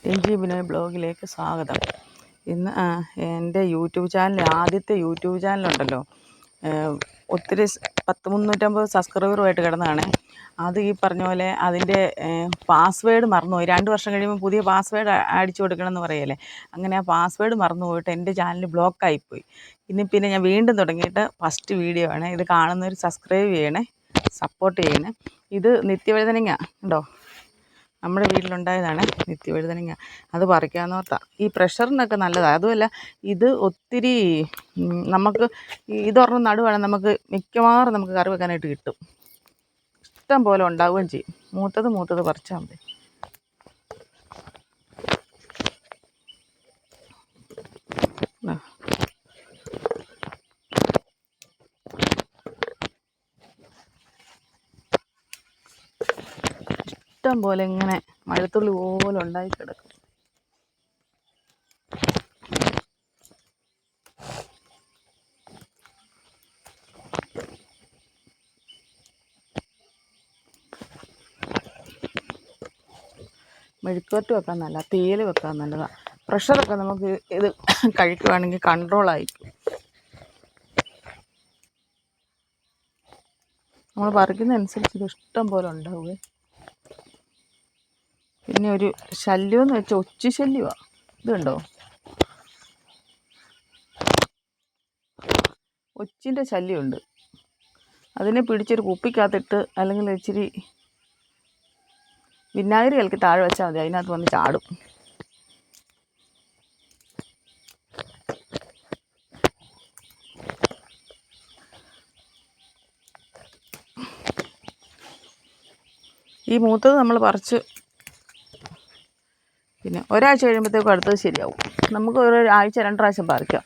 രഞ്ജി ബിനോയ് ബ്ലോഗിലേക്ക് സ്വാഗതം. ഇന്ന് എൻ്റെ യൂട്യൂബ് ചാനൽ, ആദ്യത്തെ യൂട്യൂബ് ചാനലുണ്ടല്ലോ, ഒത്തിരി 350 സബ്സ്ക്രൈബറുമായിട്ട് കിടന്നതാണ്. അത് ഈ പറഞ്ഞ പോലെ അതിൻ്റെ പാസ്വേഡ് മറന്നുപോയി. 2 വർഷം കഴിയുമ്പോൾ പുതിയ പാസ്വേഡ് അടിച്ചു കൊടുക്കണമെന്ന് പറയല്ലേ. അങ്ങനെ ആ പാസ്വേഡ് മറന്നുപോയിട്ട് എൻ്റെ ചാനൽ ബ്ലോക്കായിപ്പോയി. പിന്നെ ഞാൻ വീണ്ടും തുടങ്ങിയിട്ട് ഫസ്റ്റ് വീഡിയോ ആണ്. ഇത് കാണുന്നവർ സബ്സ്ക്രൈബ് ചെയ്യണേ, സപ്പോർട്ട് ചെയ്യണേ. ഇത് നിത്യവഴുതനങ്ങ ഉണ്ടോ, നമ്മുടെ വീട്ടിലുണ്ടായതാണ് നിത്യവഴുതനങ്ങ. അത് പറിക്കാമെന്നോർത്താ. ഈ പ്രഷറിനൊക്കെ നല്ലതാണ്. അതുമല്ല, ഇത് ഒത്തിരി നമുക്ക് ഇതൊരെണ്ണം നടുവാണെങ്കിൽ നമുക്ക് മിക്കവാറും നമുക്ക് കറി വെക്കാനായിട്ട് കിട്ടും. ഇഷ്ടം പോലെ ഉണ്ടാവുകയും ചെയ്യും. മൂത്തത് പറിച്ചാൽ മതി. ഇഷ്ടം പോലെ ഇങ്ങനെ മഴത്തുള്ളി പോലെ ഉണ്ടായി കിടക്കും. മെഴുക്കുവരട്ടി വെക്കാൻ നല്ല, തീയൽ വെക്കാൻ നല്ലതാണ്. പ്രഷറൊക്കെ നമുക്ക് ഇത് കഴിക്കുവാണെങ്കിൽ കൺട്രോളായിരിക്കും. നമ്മൾ പറിക്കുന്നതനുസരിച്ച് ഇത് ഇഷ്ടം പോലെ ഉണ്ടാവുമേ. പിന്നെ ഒരു ശല്യം എന്ന് വെച്ചാൽ ഒച്ചി ശല്യമാണ്. ഇതുണ്ടോ, ഒച്ചിൻ്റെ ശല്യമുണ്ട്. അതിനെ പിടിച്ചൊരു കുപ്പിക്കകത്തിട്ട് അല്ലെങ്കിൽ ഇച്ചിരി വിനാഗിരി കലക്കി താഴെ വെച്ചാൽ മതി, അതിനകത്ത് വന്ന് ചാടും. ഈ മൂത്തത് നമ്മൾ പറിച്ച് പിന്നെ ഒരാഴ്ച കഴിയുമ്പോഴത്തേക്കും അടുത്തത് ശരിയാവും. നമുക്ക് ഒരാഴ്ച 2 പ്രാവശ്യം പറിക്കാം.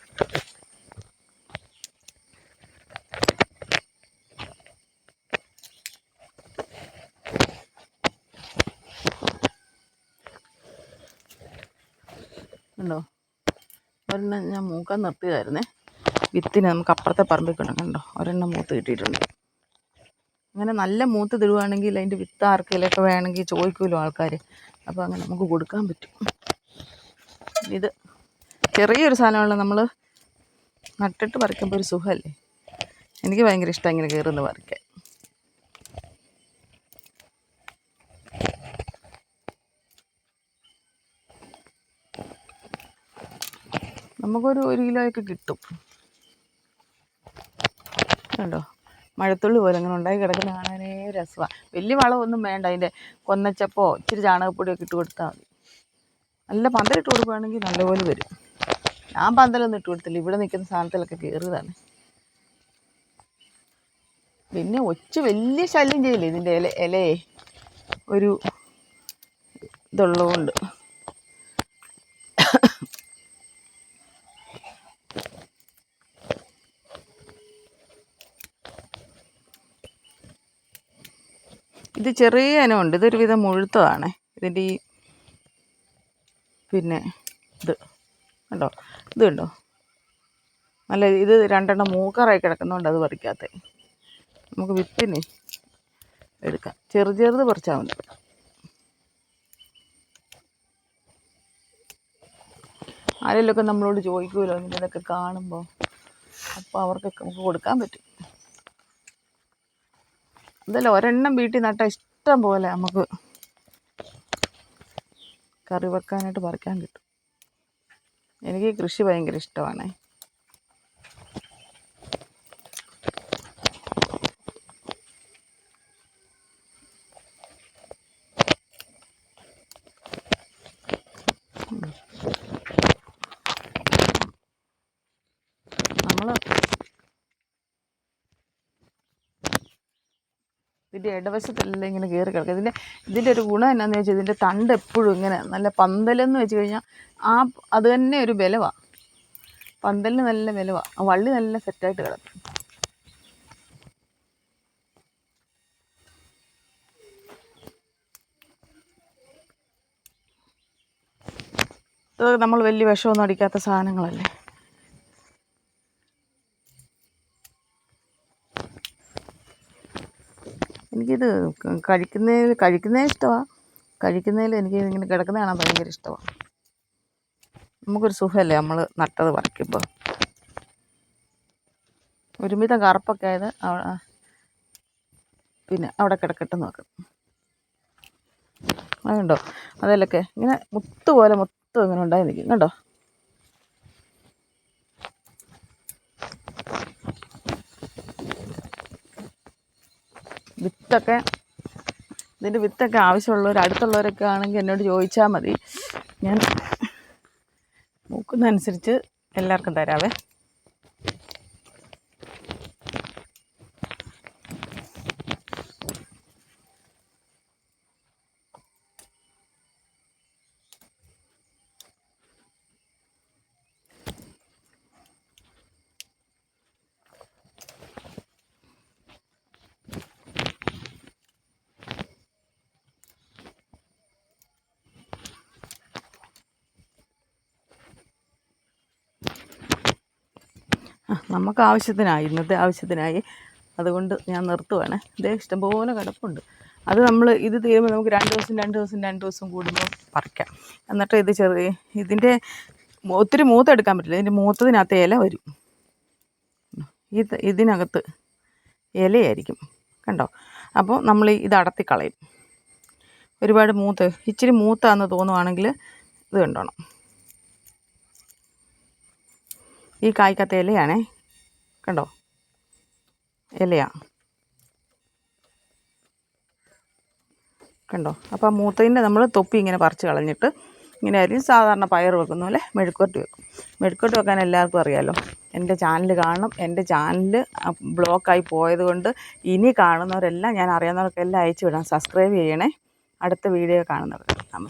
ഉണ്ടോ, ഒരെണ്ണം ഞാൻ മൂക്കാൻ നിർത്തിയതായിരുന്നേ. വിത്തിന് നമുക്ക് അപ്പുറത്തെ പറമ്പിൽ കിടക്കണ്ടോ, ഒരെണ്ണം മൂത്ത് കിട്ടിയിട്ടുണ്ട്. അങ്ങനെ നല്ല മൂത്ത് തിടുവാണെങ്കിൽ അതിൻ്റെ വിത്ത് ആർക്കെങ്കിലൊക്കെ വേണമെങ്കിൽ ചോദിക്കുമല്ലോ ആൾക്കാർ. അപ്പോൾ അങ്ങനെ നമുക്ക് കൊടുക്കാൻ പറ്റും. ഇത് ചെറിയൊരു സാധനമുള്ള നമ്മൾ നട്ടിട്ട് പറിക്കുമ്പോൾ ഒരു സുഖമല്ലേ. എനിക്ക് ഭയങ്കര ഇഷ്ടം ഇങ്ങനെ കയറുന്ന പറിക്കാൻ. നമുക്കൊരു 1 കിലോയൊക്കെ കിട്ടും. കണ്ടോ, മഴത്തുള്ളി പോലെ അങ്ങനെ ഉണ്ടായി കിടക്കുന്ന കാണാനേ രസമാണ്. വലിയ വളമൊന്നും വേണ്ട. അതിൻ്റെ കൊന്നച്ചപ്പോ ഇച്ചിരി ചാണകപ്പൊടിയൊക്കെ ഇട്ട് കൊടുത്താൽ മതി. നല്ല പന്തലിട്ട് കൊടുക്കുകയാണെങ്കിൽ നല്ലപോലെ വരും. ഞാൻ പന്തലൊന്നും ഇട്ട് കൊടുത്തില്ല, ഇവിടെ നിൽക്കുന്ന സാധനത്തിലൊക്കെ കയറുന്നതാണ്. പിന്നെ വലിയ ശല്യം ചെയ്യില്ല ഇതിൻ്റെ ഇലയെ, ഒരു ഇതുള്ളതുകൊണ്ട്. ഇത് ചെറിയ ഇനമുണ്ട്, ഇതൊരു വിധം മുഴുത്തതാണ്. ഇതിൻ്റെ ഈ പിന്നെ ഇത് കണ്ടോ, ഇത് കണ്ടോ, നല്ല ഇത് 2 എണ്ണം മൂക്കാറായി കിടക്കുന്നതുകൊണ്ട് അത് പറിക്കാത്ത. നമുക്ക് വിത്തിന് എടുക്കാം. ചെറുത് പറിച്ചാൽ മതി. ആരെങ്കിലുമൊക്കെ നമ്മളോട് ചോദിക്കുമല്ലോ ഇതൊക്കെ കാണുമ്പോൾ, അപ്പോൾ അവർക്കൊക്കെ നമുക്ക് കൊടുക്കാൻ പറ്റും. അതല്ല, ഒരെണ്ണം വീട്ടിൽ നട്ടാൽ ഇഷ്ടം പോലെ നമുക്ക് കറി വെക്കാനായിട്ട് പറിക്കാൻ കിട്ടും. എനിക്ക് കൃഷി ഭയങ്കര ഇഷ്ടമാണ്. നമ്മൾ ഇതിൻ്റെ ഇടവശത്തെല്ലാം ഇങ്ങനെ കയറി കിടക്കുക. ഇതിൻ്റെ ഒരു ഗുണം എന്നാന്ന് വെച്ചാൽ ഇതിൻ്റെ തണ്ട് എപ്പോഴും ഇങ്ങനെ നല്ല പന്തലെന്ന് വെച്ച് കഴിഞ്ഞാൽ അത് തന്നെ ഒരു ബലമാണ്. പന്തലിന് നല്ല ബലമാണ്. ആ വള്ളി നല്ല സെറ്റായിട്ട് കിടക്കും. ഇത് നമ്മൾ വലിയ വിഷമൊന്നും അടിക്കാത്ത സാധനങ്ങളല്ലേ. എനിക്കിത് കഴിക്കുന്നേ ഇഷ്ടമാണ്. കഴിക്കുന്നതിൽ എനിക്ക് ഇങ്ങനെ കിടക്കുന്ന കാണാൻ ഭയങ്കര ഇഷ്ടമാണ്. നമുക്കൊരു സുഖമല്ലേ നമ്മൾ നട്ടത് പറിക്കുമ്പോൾ. ഒരുമിതം കറുപ്പൊക്കെ ആയത് പിന്നെ അവിടെ കിടക്കട്ടെ നോക്കാം. അതുണ്ടോ, അതിലൊക്കെ ഇങ്ങനെ മുത്ത് പോലെ മൊത്തം ഇങ്ങനെ ഉണ്ടായി നിൽക്കും കണ്ടോ. വിത്തൊക്കെ ഇതിൻ്റെ വിത്തൊക്കെ ആവശ്യമുള്ളവർ അടുത്തുള്ളവരൊക്കെ ആണെങ്കിൽ എന്നോട് ചോദിച്ചാൽ മതി, ഞാൻ നോക്കുന്നതനുസരിച്ച് എല്ലാവർക്കും തരാവേ. നമുക്ക് ആവശ്യത്തിനായി, ഇന്നത്തെ ആവശ്യത്തിനായി. അതുകൊണ്ട് ഞാൻ നിർത്തുവാണ്. ഇതേ ഇഷ്ടംപോലെ കിടപ്പുണ്ട്. അത് നമ്മൾ ഇത് തീരുമ്പോൾ നമുക്ക് 2 ദിവസം കൂടുമ്പോൾ പറിക്കാം. എന്നിട്ട് ഇത് ഇതിൻ്റെ ഒത്തിരി മൂത്തെടുക്കാൻ പറ്റില്ല. ഇതിൻ്റെ മൂത്തതിനകത്ത് ഇല വരും. ഇതിനകത്ത് ഇലയായിരിക്കും കണ്ടോ. അപ്പോൾ നമ്മൾ ഇത് അടർത്തിക്കളയും. ഒരുപാട് ഇച്ചിരി മൂത്താന്ന് തോന്നുവാണെങ്കിൽ ഇത് കണ്ടോണം. ഈ കായ്ക്കകത്ത് ഇലയാണേ, കണ്ടോ, ഇലയാ കണ്ടോ. അപ്പോൾ മൂത്തതിൻ്റെ നമ്മൾ തൊപ്പി ഇങ്ങനെ പറിച്ച് കളഞ്ഞിട്ട് ഇങ്ങനെ ആയിരിക്കും സാധാരണ പയർ വെക്കുന്ന പോലെ മെഴുക്കുവരട്ടി വെക്കും. മെഴുക്കുവരട്ടി വെക്കാൻ എല്ലാവർക്കും അറിയാമല്ലോ. എൻ്റെ ചാനൽ കാണണം. എൻ്റെ ചാനൽ ബ്ലോക്കായി പോയത് കൊണ്ട് ഇനി കാണുന്നവരെല്ലാം, ഞാൻ അറിയാവുന്നവർക്കെല്ലാം അയച്ചു വിടാം. സബ്സ്ക്രൈബ് ചെയ്യണേ. അടുത്ത വീഡിയോ കാണുന്നവർ. നമസ്കാരം.